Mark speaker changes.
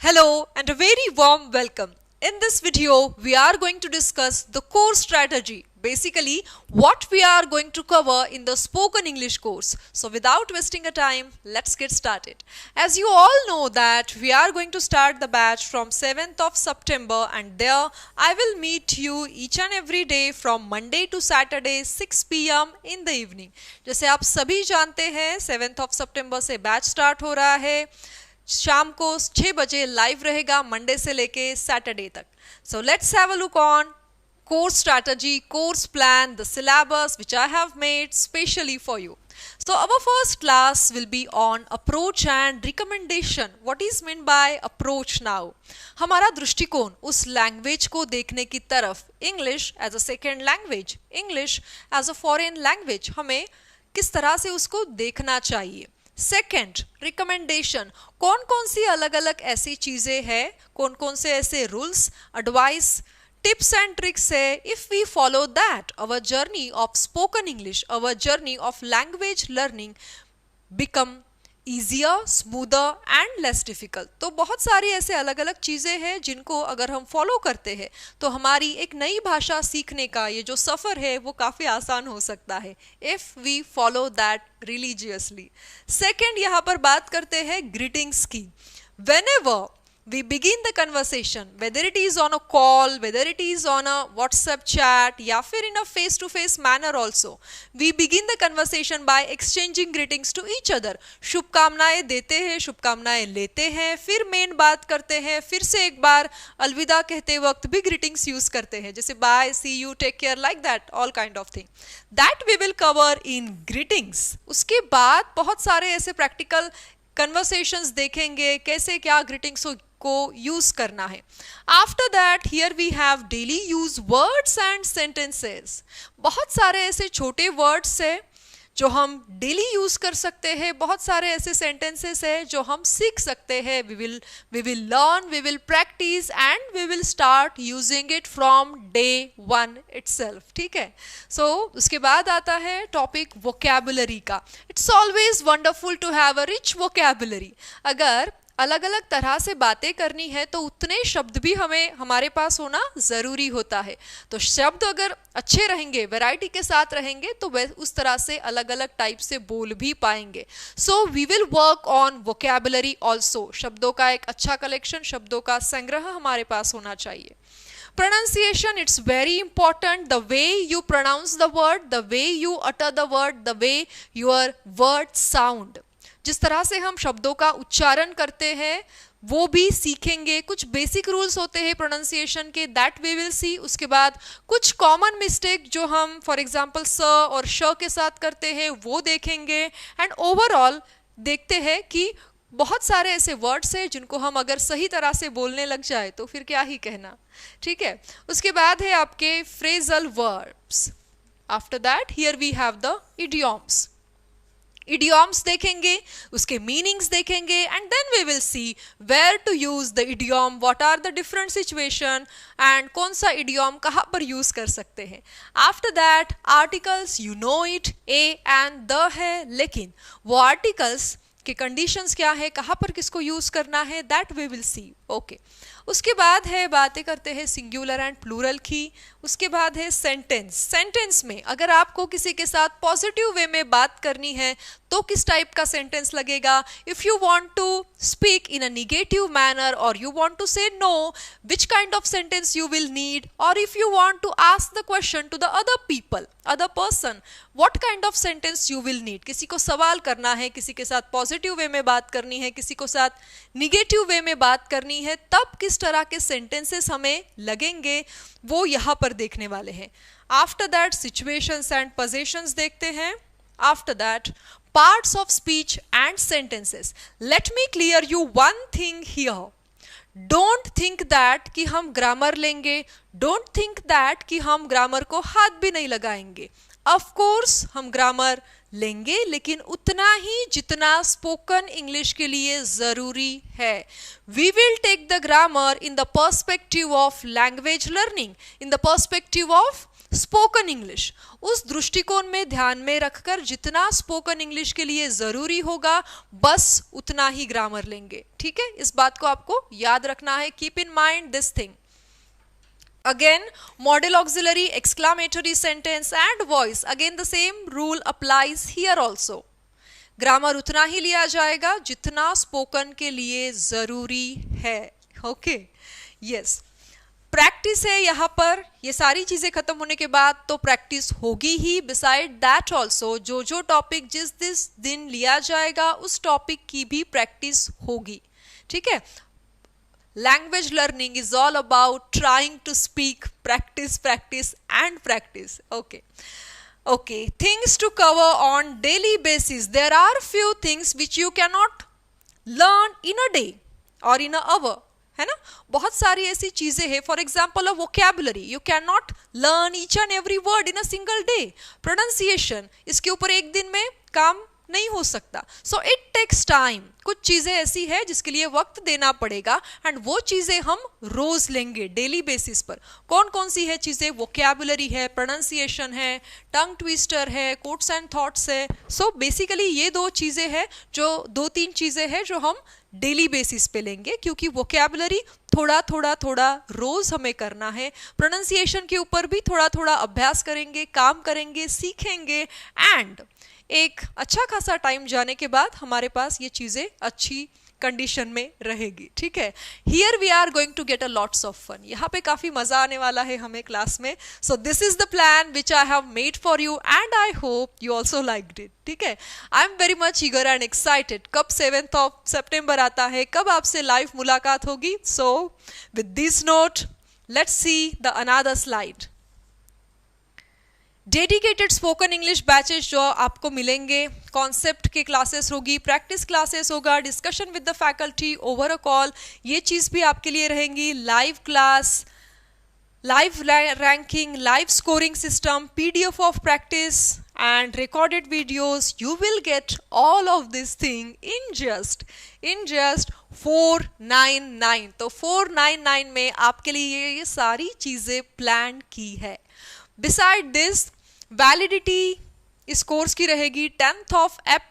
Speaker 1: Hello and a very warm welcome. In this video, we are going to discuss the course strategy. Basically, what we are going to cover in the spoken English course. So without wasting a time, let's get started. As you all know that we are going to start the batch from 7th of September and there I will meet you each and every day from Monday to Saturday 6 PM in the evening. जैसे आप सभी जानते हैं 7th of September से batch start हो रहा है. शाम को 6 बजे लाइव रहेगा मंडे से लेके सैटरडे तक. So let's have a look on course strategy, course plan, the syllabus which I have made specially for you. So our first class will be on approach and recommendation. What is meant by approach now? हमारा दृष्टिकोण उस language को देखने की तरफ, English as a second language, English as a foreign language, हमें किस तरह से उसको देखना चाहिए. Second, recommendation. कौन कौन सी अलग अलग ऐसी चीज़ें हैं, कौन कौन से ऐसे rules, advice, tips and tricks है. If we follow that, our journey of spoken English, our journey of language learning become easier, smoother and less difficult. तो बहुत सारी ऐसे अलग अलग चीज़ें हैं जिनको अगर हम फॉलो करते हैं तो हमारी एक नई भाषा सीखने का ये जो सफ़र है वो काफ़ी आसान हो सकता है if we follow that religiously. Second, यहाँ पर बात करते हैं ग्रीटिंग्स की. Whenever we begin the conversation, whether it is on a call, whether it is on a WhatsApp chat या फिर in a face to face manner also, we begin the conversation by exchanging greetings to each other. शुभकामनाएं देते हैं, शुभकामनाएं लेते हैं, फिर main बात करते हैं, फिर से एक बार अलविदा कहते वक्त भी greetings यूज करते हैं, जैसे bye, see you, take care, like that, all kind of thing. That we will cover in greetings. उसके बाद बहुत सारे ऐसे practical कन्वर्सेशंस देखेंगे, कैसे क्या ग्रीटिंग्स को यूज करना है. After that here we have daily use words and sentences. बहुत सारे ऐसे छोटे वर्ड्स है जो हम डेली यूज कर सकते हैं, बहुत सारे ऐसे सेंटेंसेस है जो हम सीख सकते हैं. We will learn, we will practice and we will start using it from day one itself. ठीक है. सो उसके बाद आता है टॉपिक वोकैबुलरी का. It's always wonderful to have a rich vocabulary. अगर अलग अलग तरह से बातें करनी है तो उतने शब्द भी हमारे पास होना ज़रूरी होता है. तो शब्द अगर अच्छे रहेंगे, वैरायटी के साथ रहेंगे तो वे उस तरह से अलग अलग टाइप से बोल भी पाएंगे. So we will work on vocabulary also. शब्दों का एक अच्छा कलेक्शन, शब्दों का संग्रह हमारे पास होना चाहिए. Pronunciation, it's very important. The way you pronounce the word, the way you utter the word, the way your words sound. जिस तरह से हम शब्दों का उच्चारण करते हैं वो भी सीखेंगे. कुछ बेसिक रूल्स होते हैं प्रोनाउंसिएशन के, दैट वी विल सी. उसके बाद कुछ कॉमन मिस्टेक जो हम फॉर एग्जांपल स और श के साथ करते हैं वो देखेंगे. एंड ओवरऑल देखते हैं कि बहुत सारे ऐसे वर्ड्स हैं जिनको हम अगर सही तरह से बोलने लग जाए तो फिर क्या ही कहना. ठीक है. उसके बाद है आपके phrasal verbs. After that here we have the idioms. Idioms देखेंगे, उसके मीनिंग्स देखेंगे and then we will see where to use the idiom, what are the different situation and कौन सा इडियम कहाँ पर यूज कर सकते हैं. After that articles, you know it, a and the है, लेकिन वो आर्टिकल्स के कंडीशंस क्या है, कहाँ पर किसको यूज करना है, that we will see. Okay. उसके बाद है बातें करते हैं सिंगुलर एंड प्लूरल की. उसके बाद है सेंटेंस. सेंटेंस में अगर आपको किसी के साथ पॉजिटिव वे में बात करनी है तो किस टाइप का सेंटेंस लगेगा. If you want to speak in a negative manner और you want to say no, which kind of sentence you will need. और if you want to ask the question to the other people, other person, what kind of sentence you will need. किसी को सवाल करना है, किसी के साथ positive way में बात करनी है, किसी को साथ निगेटिव वे में बात करनी है, तब किस तरह के सेंटेंसेस हमें लगेंगे वो यहाँ पर देखने वाले हैं. After that situations and positions देखते हैं. After that parts of speech and sentences. Let me clear you one thing here. Don't think that कि हम ग्रामर लेंगे, डोंट थिंक दैट कि हम ग्रामर को हाथ भी नहीं लगाएंगे. ऑफ कोर्स हम ग्रामर लेंगे लेकिन उतना ही जितना स्पोकन इंग्लिश के लिए ज़रूरी है. We will take the grammar in the perspective of language learning, in the perspective of spoken English, उस दृष्टिकोण में ध्यान में रखकर जितना स्पोकन इंग्लिश के लिए जरूरी होगा बस उतना ही ग्रामर लेंगे, ठीक है। इस बात को आपको याद रखना है, keep in mind this thing. Again, model auxiliary, exclamatory sentence and voice. Again, the same rule applies here also. Grammar उतना ही लिया जाएगा जितना स्पोकन के लिए जरूरी है, ओके। यस, प्रैक्टिस है यहाँ पर। ये सारी चीजें खत्म होने के बाद तो प्रैक्टिस होगी ही। बिसाइड दैट ऑल्सो जो टॉपिक जिस दिन लिया जाएगा उस टॉपिक की भी प्रैक्टिस होगी, ठीक है। Language learning is all about trying to speak, practice and practice. Okay, things to cover on daily basis. There are few things which you cannot learn in a day or in a hour, है ना। बहुत सारी ऐसी चीजें हैं, for example a vocabulary, you can not learn each and every word in a single day. Pronunciation, इसके ऊपर एक दिन में काम नहीं हो सकता। So it takes time. कुछ चीजें ऐसी है जिसके लिए वक्त देना पड़ेगा एंड वो चीजें हम रोज लेंगे डेली बेसिस पर। कौन कौन सी है चीजें? वोकैबुलरी है, प्रोनाउंसिएशन है, टंग ट्विस्टर है, कोट्स एंड थॉट्स है। सो बेसिकली ये दो चीजें हैं, जो 2-3 चीजें हैं जो हम डेली बेसिस पे लेंगे, क्योंकि वोकैबुलरी थोड़ा रोज हमें करना है। प्रोनाउंसिएशन के ऊपर भी थोड़ा अभ्यास करेंगे, काम करेंगे, सीखेंगे एंड एक अच्छा खासा टाइम जाने के बाद हमारे पास ये चीजें अच्छी कंडीशन में रहेगी, ठीक है। Here we are going to get a lots of fun. यहाँ पे काफी मजा आने वाला है हमें क्लास में। So this is the plan which I have made for you and I hope you also liked it, ठीक है। I am very much eager and excited. कब 7 सितंबर आता है, कब आपसे लाइव मुलाकात होगी। So with this note let's see the another slide. Dedicated spoken English batches जो आपको मिलेंगे, कॉन्सेप्ट के क्लासेस होगी, प्रैक्टिस क्लासेस होगा, discussion with the faculty over a call, ये चीज़ भी आपके लिए रहेंगी। Live class, live ranking, live scoring system, PDF of practice and recorded videos. You will get all of this thing in just 499। तो 499 में आपके लिए ये सारी चीज़ें प्लान की है। बिसाइड दिस वैलिडिटी इस कोर्स की रहेगी 10th of April